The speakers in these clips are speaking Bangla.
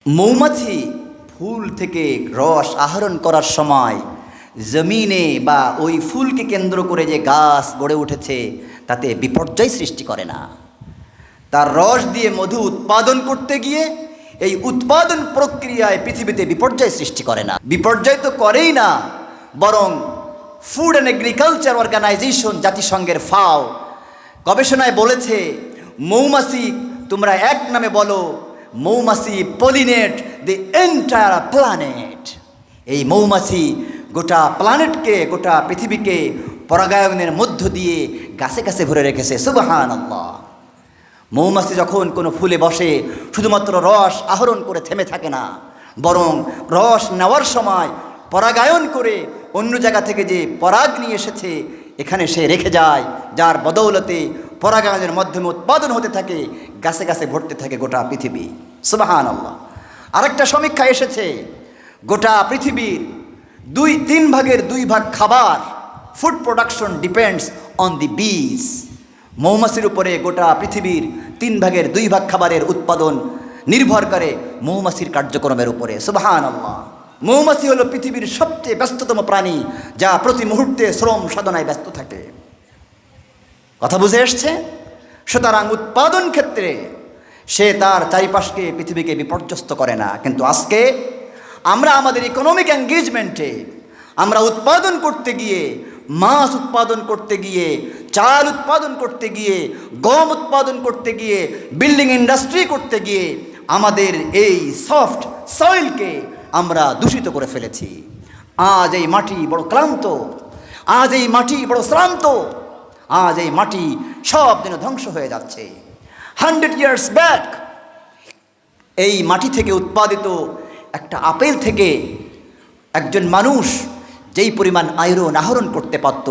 মৌমাছি ফুল থেকে রস আহরণ করার সময় জমিনে বা ওই ফুলকে কেন্দ্র করে যে গাছ গড়ে উঠেছে তাতে বিপর্যয় সৃষ্টি করে না। তার রস দিয়ে মধু উৎপাদন করতে গিয়ে এই উৎপাদন প্রক্রিয়ায় পৃথিবীতে বিপর্যয় সৃষ্টি করে না। বিপর্যয় তো করেই না, বরং ফুড অ্যান্ড এগ্রিকালচার অর্গানাইজেশন, জাতিসংঘের ফাও গবেষণায় বলেছে, মৌমাছি তোমরা এক নামে বলো, মৌমাছি পলিনেট দি এন্টায়ার প্ল্যানেট। এই মৌমাছি গোটা প্ল্যানেটকে, গোটা পৃথিবীকে পরাগায়নের মধ্য দিয়ে গাছে গাছে ভরে রেখেছে। সুবহানাল্লাহ। মৌমাছি যখন কোনো ফুলে বসে শুধুমাত্র রস আহরণ করে থেমে থাকে না, বরং রস নেওয়ার সময় পরাগায়ন করে অন্য জায়গা থেকে যে পরাগ নিয়ে এসেছে এখানে সে রেখে যায়, যার বদৌলতে পরাগায়নের মাধ্যমে উৎপাদন হতে থাকে, গাছে গাছে ভরতে থাকে গোটা পৃথিবী। সুবহানাল্লাহ। আরেকটা সমীক্ষা এসেছে, গোটা পৃথিবীর 2-3 ভাগের 2 ভাগ খাবার, food production depends on the বিজ। মৌমাছির উপরে গোটা পৃথিবীর 3 ভাগের 2 ভাগ খাবারের উৎপাদন নির্ভর করে মৌমাছির কার্যক্রমের উপরে। সুবহানাল্লাহ। মৌমাছি হলো পৃথিবীর সবচেয়ে ব্যস্ততম প্রাণী, যা প্রতি মুহূর্তে শ্রম সাধনায় ব্যস্ত থাকে। কথা বুঝে এসছে? সুতরাং উৎপাদন ক্ষেত্রে সে তার চারিপাশকে, পৃথিবীকে বিপর্যস্ত করে না। কিন্তু আজকে আমরা আমাদের ইকোনমিক এঙ্গেজমেন্টে আমরা উৎপাদন করতে গিয়ে, মাছ উৎপাদন করতে গিয়ে, চাল উৎপাদন করতে গিয়ে, গম উৎপাদন করতে গিয়ে, বিল্ডিং ইন্ডাস্ট্রি করতে গিয়ে আমাদের এই সফট সয়েলকে আমরা দূষিত করে ফেলেছি। আজ এই মাটি বড় ক্লান্ত, আজ এই মাটি বড় শ্রান্ত, আজ এই মাটি সব দিন ধ্বংস হয়ে যাচ্ছে। 100 years ব্যাক এই মাটি থেকে উৎপাদিত একটা আপেল থেকে একজন মানুষ যেই পরিমাণ আয়রন আহরণ করতে পারত,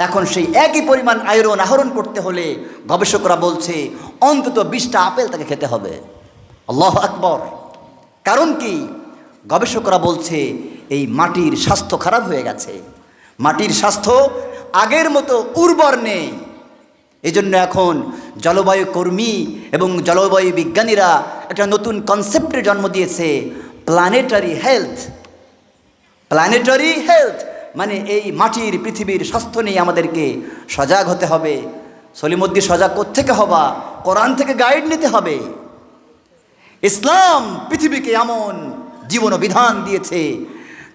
এখন সেই একই পরিমাণ আয়রন আহরণ করতে হলে গবেষকরা বলছে অন্তত 20টা আপেল তাকে খেতে হবে। আল্লাহু আকবার। কারণ কি? গবেষকরা বলছে এই মাটির স্বাস্থ্য খারাপ হয়ে গেছে, মাটির স্বাস্থ্য আগের মতো উর্বর নেই। এজন্য এখন জলবায়ু কর্মী এবং জলবায়ু বিজ্ঞানীরা একটা নতুন কনসেপ্টের জন্ম দিয়েছে, প্ল্যানেটারি হেলথ। প্ল্যানেটারি হেলথ মানে এই মাটির, পৃথিবীর স্বাস্থ্য নিয়ে আমাদেরকে সজাগ হতে হবে। সলিমুদ্দিন সজাগ কোত্থেকে হবা? কোরআন থেকে গাইড নিতে হবে। ইসলাম পৃথিবীকে এমন জীবন বিধান দিয়েছে,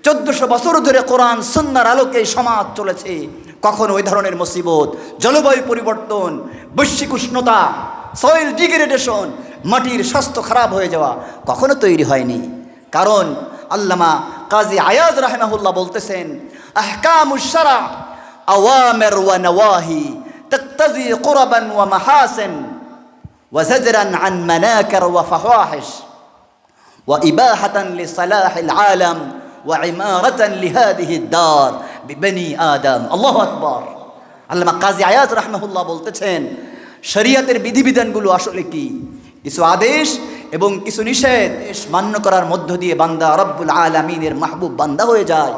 1400 বছর ধরে কোরআন সুন্নাহর আলোকে সমাজ চলেছে। কখনো ওই ধরনের মুসিবত, জলবায়ু পরিবর্তন, বৈশ্বিক উষ্ণতা, সয়েল ডিগ্রেডেশন, মাটির স্বাস্থ্য খারাপ হয়ে যাওয়া কখনো তৈরি হয়নি। কারণ আল্লামা কাজী আয়াজ রাহিমাহুল্লাহ বলতেছেন, আহকামুশ শারা আওয়ামির ওয়া নওয়াহি তাকতাজি কুরবান ওয়া মাহাসিন ওয়া জাজরান আন মানাকির ওয়া ফাওয়াহিশ ওয়া ইবাহাতান লিসালাহিল আলাম ওয়া ইমারাতান লিহাদিহি দার বিবনি আদম। আল্লাহু আকবার। আল্লামা কাজী আয়াজ রাহিমাহুল্লাহ বলতেছেন, শরীয়তের বিধিবিধানগুলো আসলে কি? কিছু আদেশ এবং কিছু নিষেধ মান্য করার মধ্য দিয়ে বান্দা রব্বুল আলামিনের মাহবুব বান্দা হয়ে যায়।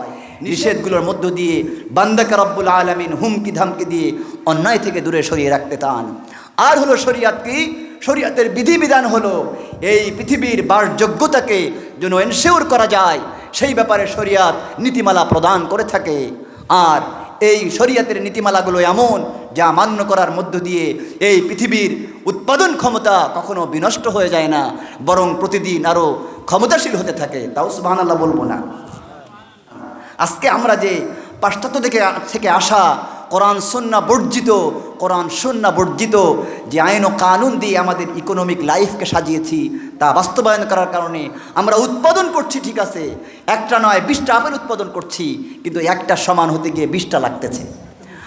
নিষেধগুলোর মধ্য দিয়ে বান্দাকে রব্বুল আলামিন হুমকি ধামকি দিয়ে অন্যায় থেকে দূরে সরিয়ে রাখতে চান। আর হলো শরীয়ত কি? শরীয়তের বিধিবিধান হলো এই পৃথিবীর বাসযোগ্যতাকে যেন এনশিওর করা যায়, সেই ব্যাপারে শরীয়ত নীতিমালা প্রদান করে থাকে। আর এই শরীয়তের নীতিমালাগুলো এমন যা মান্য করার মধ্য দিয়ে এই পৃথিবীর উৎপাদন ক্ষমতা কখনো বিনষ্ট হয়ে যায় না, বরং প্রতিদিন আরও ক্ষমতাশীল হতে থাকে। তাও সুবহানাল্লাহ বলবো না? আজকে আমরা যে পাশ্চাত্য থেকে আসা কোরআন সুন্নাহ বর্জিত যে আইন ও কানুন দিয়ে আমাদের ইকোনমিক লাইফকে সাজিয়েছি, তা বাস্তবায়ন করার কারণে আমরা উৎপাদন করছি, ঠিক আছে, একটা নয় 20টা আপেল উৎপাদন করছি, কিন্তু একটা সমান হতে গিয়ে 20টা লাগতেছে।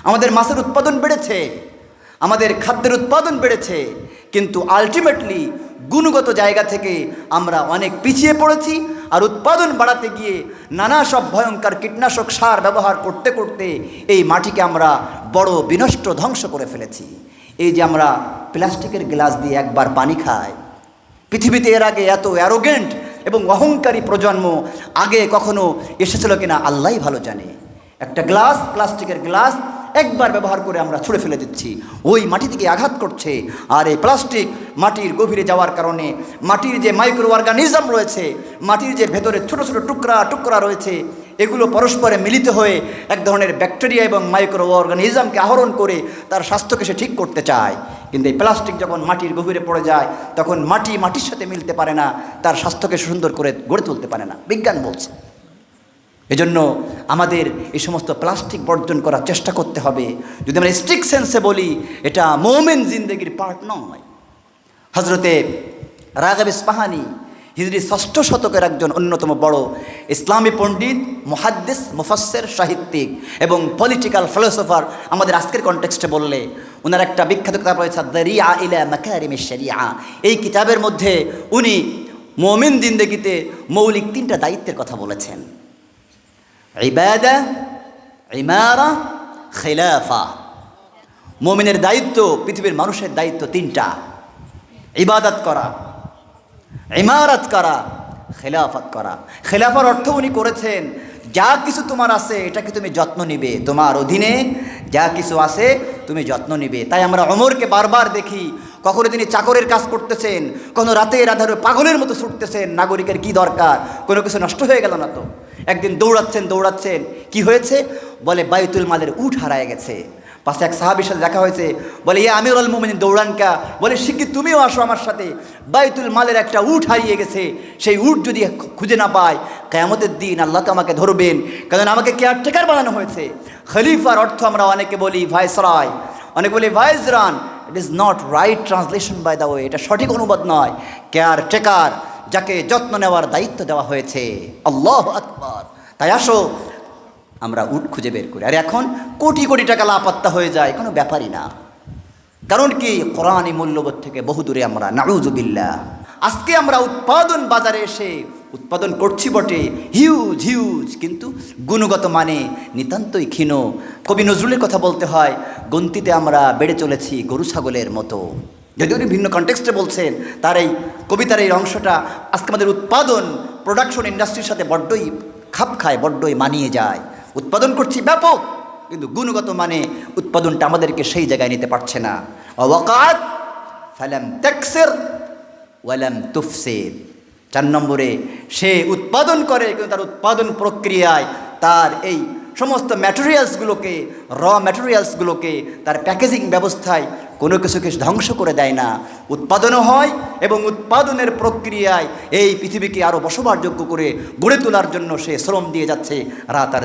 আমাদের মাছের উৎপাদন বেড়েছে, আমাদের খাদ্যের উৎপাদন বেড়েছে, কিন্তু আলটিমেটলি গুণগত জায়গা থেকে আমরা অনেক পিছিয়ে পড়েছি। আর উৎপাদন বাড়াতে গিয়ে নানা সব ভয়ঙ্কর কীটনাশক সার ব্যবহার করতে করতে এই মাটিকে আমরা বড় বিনষ্ট, ধ্বংস করে ফেলেছি। এই যে আমরা প্লাস্টিকের গ্লাস দিয়ে একবার পানি খাই, পৃথিবীতে এর আগে এত অ্যারোগেন্ট এবং অহংকারী প্রজন্ম আগে কখনো এসেছিল কিনা আল্লাহই ভালো জানে। একটা গ্লাস, প্লাস্টিকের গ্লাস একবার ব্যবহার করে আমরা ছুঁড়ে ফেলে দিচ্ছি, ওই মাটি থেকে আঘাত করছে। আর এই প্লাস্টিক মাটির গভীরে যাওয়ার কারণে মাটির যে মাইক্রো অর্গানিজম রয়েছে, মাটির যে ভেতরে ছোট ছোট টুকরা টুকরা রয়েছে, এগুলো পরস্পরে মিলিত হয়ে এক ধরনের ব্যাকটেরিয়া এবং মাইক্রো অর্গানিজমকে আহরণ করে তার স্বাস্থ্যকে সে ঠিক করতে চায়। কিন্তু এই প্লাস্টিক যখন মাটির গভীরে পড়ে যায়, তখন মাটি মাটির সাথে মিলতে পারে না, তার স্বাস্থ্যকে সুন্দর করে গড়ে তুলতে পারে না, বিজ্ঞান বলছে। এজন্য আমাদের এই সমস্ত প্লাস্টিক বর্জন করার চেষ্টা করতে হবে। যদি আমরা স্ট্রিক্ট সেন্সে বলি, এটা মুমিন জিন্দেগির পার্ট নয়। হজরতে রাগিব ইস্পাহানি হিজরি ৬ষ্ঠ শতকের একজন অন্যতম বড় ইসলামী পণ্ডিত, মুহাদ্দিস, মুফাসসির, সাহিত্যিক এবং পলিটিক্যাল ফিলোসফার। আমাদের আজকের কনটেক্সটে বললে ওনার একটা বিখ্যাত কিতাব রয়েছে দারিয়া ইলা মাকারিমিশ শরিয়া। এই কিতাবের মধ্যে উনি মুমিন জিন্দেগিতে মৌলিক 3টা দায়িত্বের কথা বলেছেন: ইবাদা, ইমারা, খিলাফা। মুমিনের দায়িত্ব, পৃথিবীর মানুষের দায়িত্ব 3টা: ইবাদত করা, ইমারত করা, খেলাফত করা। খেলাফার অর্থ উনি করেছেন, যা কিছু তোমার আছে এটাকে তুমি যত্ন নিবে, তোমার অধীনে যা কিছু আছে তুমি যত্ন নিবে। তাই আমরা ওমরকে বারবার দেখি, কখনো তিনি চাকরের কাজ করতেছেন, কোনো রাতের আধারে পাগলের মতো ছুটতেছেন। নাগরিকের কি দরকার, কোনো কিছু নষ্ট হয়ে গেল না তো? একদিন দৌড়াচ্ছেন, কি হয়েছে? বলে বাইতুল মালের উট হারায় গেছে। পাশে এক সাহাবীর সাথে দেখা হয়েছে, বলে ইয়া আমিরুল মুমিনিন দৌড়ান কা? বলে শিগগির তুমিও আসো আমার সাথে, বাইতুল মালের একটা উট হারিয়ে গেছে, সেই উট যদি খুঁজে না পায়, কিয়ামতের দিন আল্লাহ তো আমাকে ধরবেন, কারণ আমাকে কেয়ারটেকার বানানো হয়েছে। খলিফার অর্থ আমরা অনেকে বলি ভাইসরয়, অনেকে বলি ভাইসরান। It is not right translation by the way, এটা সঠিক অনুবাদ নয়। কেয়ারটেকার, যাকে যত্ন নেওয়ার দায়িত্ব দেওয়া হয়েছে। আল্লাহু আকবার। তাই আসো আমরা উট খুঁজে বের করি। আর এখন কোটি কোটি টাকা লাপাত্তা হয়ে যায়, কোনো ব্যাপারই না। কারণ কি? কোরআনী মূল্যবোধ থেকে বহু দূরে আমরা, নাউযুবিল্লাহ। আজকে আমরা উৎপাদন বাজারে এসে উৎপাদন করছি বটে, হিউজ, কিন্তু গুণগত মানে নিতান্তই ক্ষীণ। কবি নজরুলের কথা বলতে হয়, গন্তিতে আমরা বেড়ে চলেছি গরু ছাগলের মতো। যদিও উনি ভিন্ন কনটেক্সটে বলছেন, তার এই কবিতার এই অংশটা আজকে আমাদের উৎপাদন প্রোডাকশন ইন্ডাস্ট্রির সাথে বড্ডই খাপ খায়, বড্ডই মানিয়ে যায়। উৎপাদন করছি ব্যাপক, কিন্তু গুণগত মানে উৎপাদনটা আমাদেরকে সেই জায়গায় নিতে পারছে না। ওয়াকাত ফালাম তাকসির ওয়ালাম তুফসিদ। 4 নম্বরে, সে উৎপাদন করে কিন্তু তার উৎপাদন প্রক্রিয়ায় তার এই সমস্ত ম্যাটেরিয়ালসগুলোকে, ম্যাটেরিয়ালসগুলোকে, তার প্যাকেজিং ব্যবস্থায় কোনো কিছুকে ধ্বংস করে দেয় না। উৎপাদনও হয় এবং উৎপাদনের প্রক্রিয়ায় এই পৃথিবীকে আরও বসবাসযোগ্য করে গড়ে তোলার জন্য সে শ্রম দিয়ে যাচ্ছে রাত আর